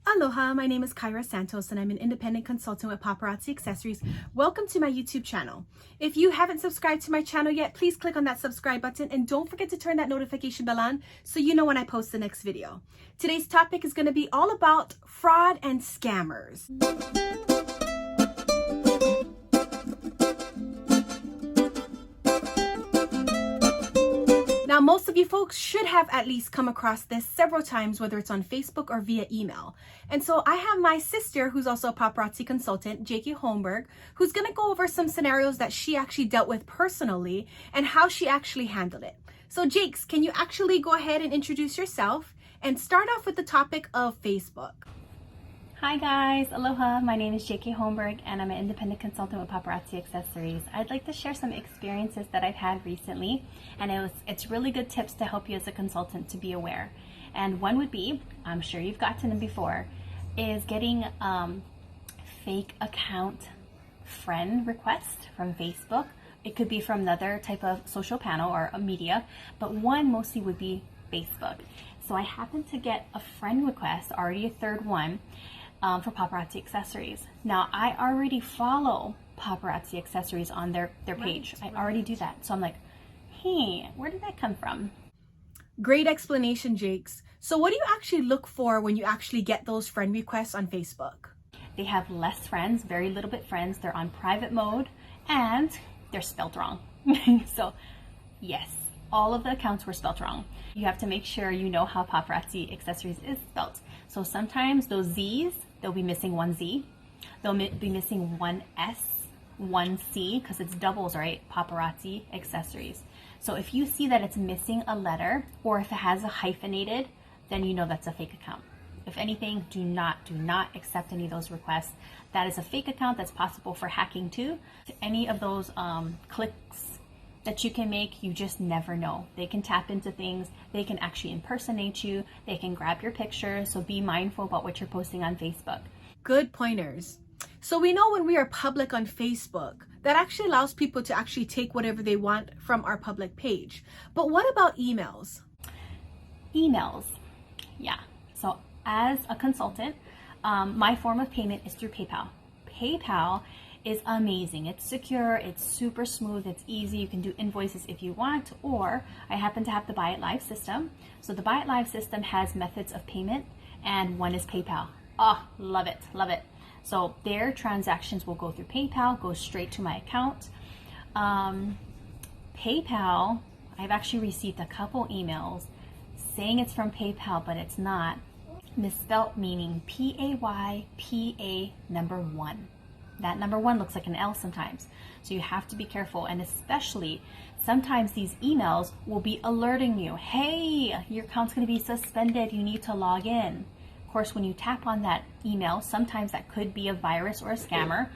Aloha, my name is Kyra Santos and I'm an independent consultant with Paparazzi Accessories. Welcome to my YouTube channel. If you haven't subscribed to my channel yet, please click on that subscribe button and don't forget to turn that notification bell on so you know when I post the next video. Today's topic is going to be all about fraud and scammers. Now, most of you folks should have at least come across this several times, whether it's on Facebook or via email. And so I have my sister, who's also a paparazzi consultant, Jakey Holmberg, who's going to go over some scenarios that she actually dealt with personally and how she actually handled it. So Jakes, can you actually go ahead and introduce yourself and start off with the topic of Facebook? Hi guys, aloha. My name is Jakey Holmberg and I'm an independent consultant with Paparazzi Accessories. I'd like to share some experiences that I've had recently, and it's really good tips to help you as a consultant to be aware. And one would be, I'm sure you've gotten them before, is getting fake account friend request from Facebook. It could be from another type of social panel or a media, but one mostly would be Facebook. So I happened to get a friend request, already a third one, for Paparazzi Accessories. Now, I already follow Paparazzi Accessories on their page. I already do that. So I'm like, hey, where did that come from? Great explanation, Jakes. So what do you actually look for when you actually get those friend requests on Facebook? They have less friends, very little bit friends. They're on private mode and they're spelled wrong. So yes, all of the accounts were spelled wrong. You have to make sure you know how Paparazzi Accessories is spelled. So sometimes those Z's, they'll be missing one Z. They'll be missing one S, one C, because it's doubles, right? Paparazzi Accessories. So if you see that it's missing a letter, or if it has a hyphenated, then you know that's a fake account. If anything, do not accept any of those requests. That is a fake account that's possible for hacking too. Any of those clicks that you can make, you just never know. They can tap into things, they can actually impersonate you, they can grab your picture, so be mindful about what you're posting on Facebook. Good pointers. So we know when we are public on Facebook, that actually allows people to actually take whatever they want from our public page. But what about emails? Emails, yeah. So as a consultant, my form of payment is through PayPal. PayPal is amazing. It's secure, it's super smooth, it's easy. You can do invoices if you want, or I happen to have the Buy It Live system. So the Buy It Live system has methods of payment, and one is PayPal. Oh, love it, love it. So their transactions will go through PayPal, go straight to my account. PayPal, I've actually received a couple emails saying it's from PayPal, but it's not. Misspelt, meaning P-A-Y-P-A number 1. That number 1 looks like an L sometimes. So you have to be careful, and especially sometimes these emails will be alerting you, hey, your account's going to be suspended, you need to log in. Of course, when you tap on that email, sometimes that could be a virus or a scammer,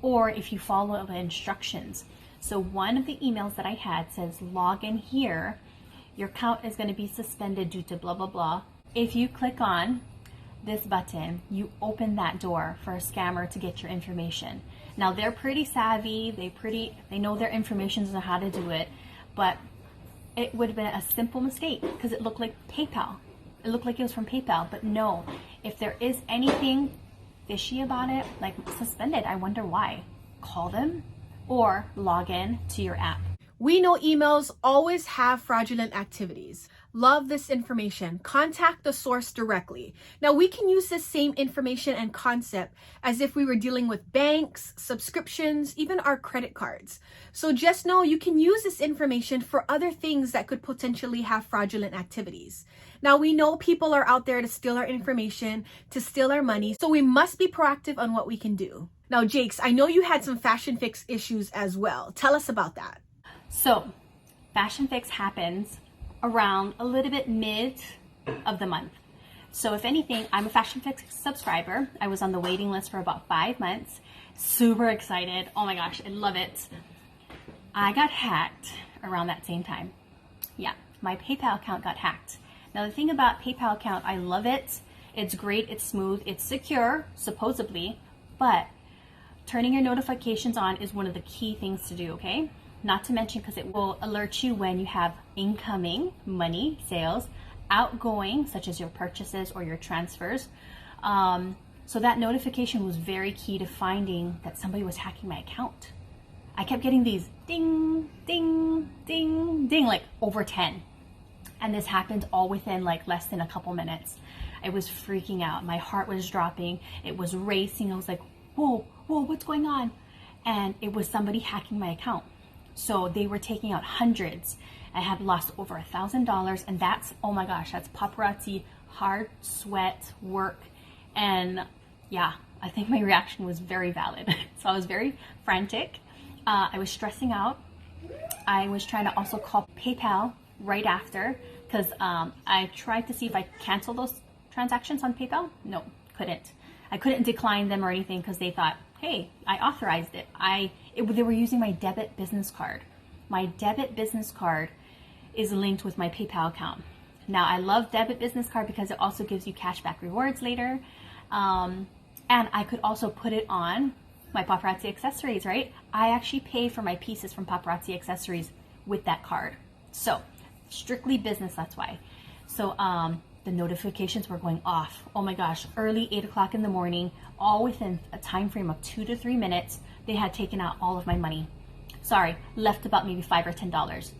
or if you follow the instructions. So one of the emails that I had says, log in here, your account is going to be suspended due to blah, blah, blah. If you click on this button, you open that door for a scammer to get your information. Now they're pretty savvy, they know their information and how to do it, but it would have been a simple mistake because it looked like PayPal. It looked like it was from PayPal, but no. If there is anything fishy about it, like suspended, I wonder why. Call them or log in to your app. We know emails always have fraudulent activities. Love this information. Contact the source directly. Now, we can use this same information and concept as if we were dealing with banks, subscriptions, even our credit cards. So just know you can use this information for other things that could potentially have fraudulent activities. Now, we know people are out there to steal our information, to steal our money, so we must be proactive on what we can do. Now, Jakes, I know you had some fashion fix issues as well. Tell us about that. So, Fashion Fix happens around a little bit mid of the month. So if anything, I'm a Fashion Fix subscriber. I was on the waiting list for about 5 months. Super excited. Oh my gosh, I love it. I got hacked around that same time. Yeah, my PayPal account got hacked. Now the thing about PayPal account, I love it. It's great, it's smooth, it's secure, supposedly, but turning your notifications on is one of the key things to do, okay? Not to mention because it will alert you when you have incoming money, sales, outgoing, such as your purchases or your transfers, So that notification was very key to finding that somebody was hacking my account. I kept getting these ding, ding, ding, ding, like over 10. And this happened all within like less than a couple minutes. I was freaking out. My heart was dropping. It was racing. I was like, whoa, what's going on? And it was somebody hacking my account. So they were taking out hundreds. I had lost over $1,000. And that's, oh my gosh, that's paparazzi hard sweat work. And yeah, I think my reaction was very valid. So I was very frantic. I was stressing out. I was trying to also call PayPal right after because I tried to see if I cancel those transactions on PayPal. No, couldn't. I couldn't decline them or anything because they thought, hey, I authorized it. They were using my debit business card. My debit business card is linked with my PayPal account. Now, I love debit business card because it also gives you cashback rewards later. And I could also put it on my Paparazzi Accessories, right? I actually pay for my pieces from Paparazzi Accessories with that card. So strictly business, that's why. So the notifications were going off. Oh my gosh, early 8 o'clock in the morning, all within a time frame of 2 to 3 minutes, they had taken out all of my money. Sorry, left about maybe $5 or $10.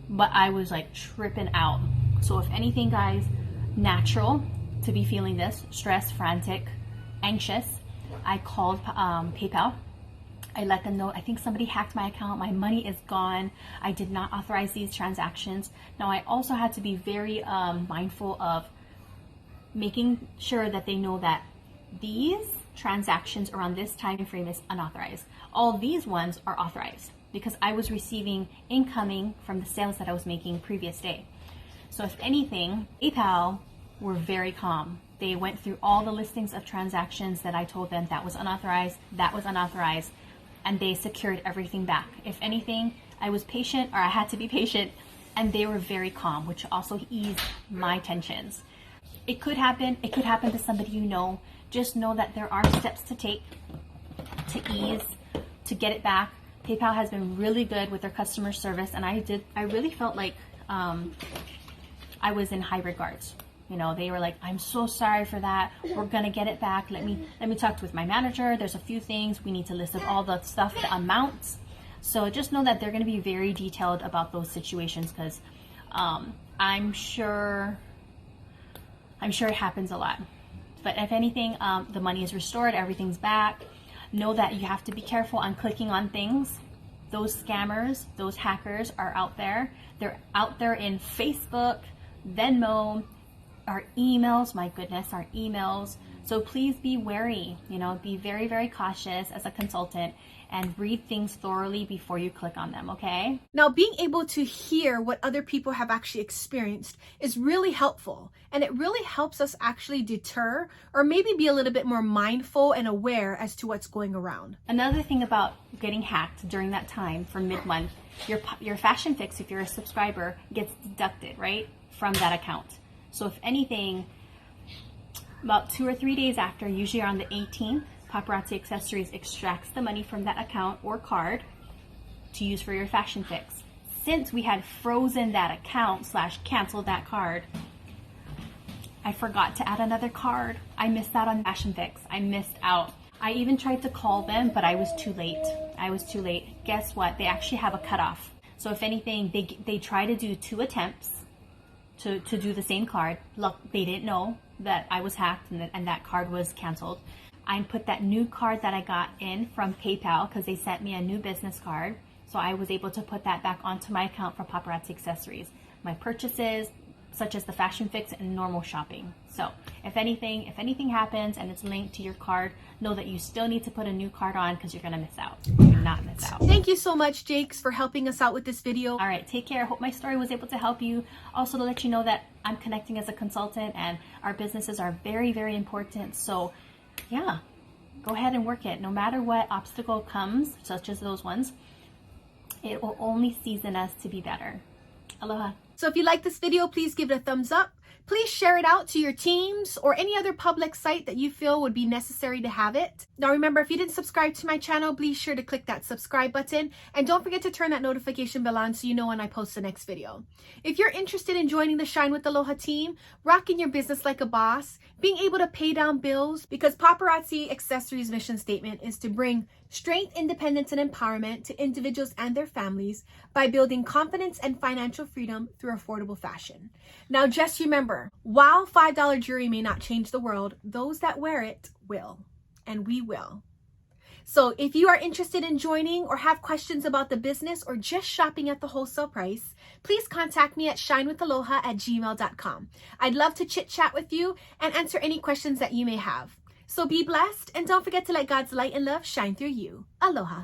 But I was like tripping out. So if anything, guys, natural to be feeling this, stressed, frantic, anxious, I called PayPal. I let them know, I think somebody hacked my account. My money is gone. I did not authorize these transactions. Now, I also had to be very mindful of making sure that they know that these transactions around this time frame is unauthorized. All these ones are authorized because I was receiving incoming from the sales that I was making previous day. So if anything, PayPal were very calm. They went through all the listings of transactions that I told them that was unauthorized, and they secured everything back. If anything, I was patient, or I had to be patient, and they were very calm, which also eased my tensions. It could happen to somebody you know. Just know that there are steps to take to ease, to get it back. PayPal has been really good with their customer service, and I really felt like I was in high regards. You know, they were like, I'm so sorry for that. We're gonna get it back. Let me talk with my manager. There's a few things we need to list of all the stuff, the amounts. So just know that they're gonna be very detailed about those situations because I'm sure it happens a lot. But if anything, the money is restored, everything's back. Know that you have to be careful on clicking on things. Those scammers, those hackers are out there. They're out there in Facebook, Venmo, our emails, my goodness, our emails. So please be wary, be very, very cautious as a consultant and read things thoroughly before you click on them, okay? Now, being able to hear what other people have actually experienced is really helpful. And it really helps us actually deter or maybe be a little bit more mindful and aware as to what's going around. Another thing about getting hacked during that time for mid-month, your Fashion Fix, if you're a subscriber, gets deducted, right, from that account. So if anything, about 2 or 3 days after, usually around the 18th, Paparazzi Accessories extracts the money from that account or card to use for your Fashion Fix. Since we had frozen that account / canceled that card, I forgot to add another card. I missed out on Fashion Fix. I missed out. I even tried to call them, but I was too late. Guess what? They actually have a cutoff. So if anything, they try to do 2 attempts to do the same card. Look, they didn't know that I was hacked and that card was canceled. I put that new card that I got in from PayPal because they sent me a new business card. So I was able to put that back onto my account for Paparazzi Accessories. My purchases, such as the Fashion Fix and normal shopping. So if anything happens and it's linked to your card, know that you still need to put a new card on because you're gonna miss out. Do not miss out. Thank you so much, Jakes, for helping us out with this video. All right, take care. I hope my story was able to help you. Also to let you know that I'm connecting as a consultant and our businesses are very, very important. So yeah, go ahead and work it. No matter what obstacle comes, such as those ones, it will only season us to be better. Aloha. So if you like this video, please give it a thumbs up. please share it out to your teams or any other public site that you feel would be necessary to have it. Now remember, if you didn't subscribe to my channel, be sure to click that subscribe button and don't forget to turn that notification bell on so you know when I post the next video. If you're interested in joining the Shine with Aloha team, rocking your business like a boss, being able to pay down bills, because Paparazzi Accessories' mission statement is to bring strength, independence, and empowerment to individuals and their families by building confidence and financial freedom through affordable fashion. Now just remember, while $5 jewelry may not change the world, those that wear it will, and we will. So if you are interested in joining or have questions about the business or just shopping at the wholesale price, please contact me at shinewithaloha@gmail.com. I'd love to chit chat with you and answer any questions that you may have. So be blessed and don't forget to let God's light and love shine through you. Aloha.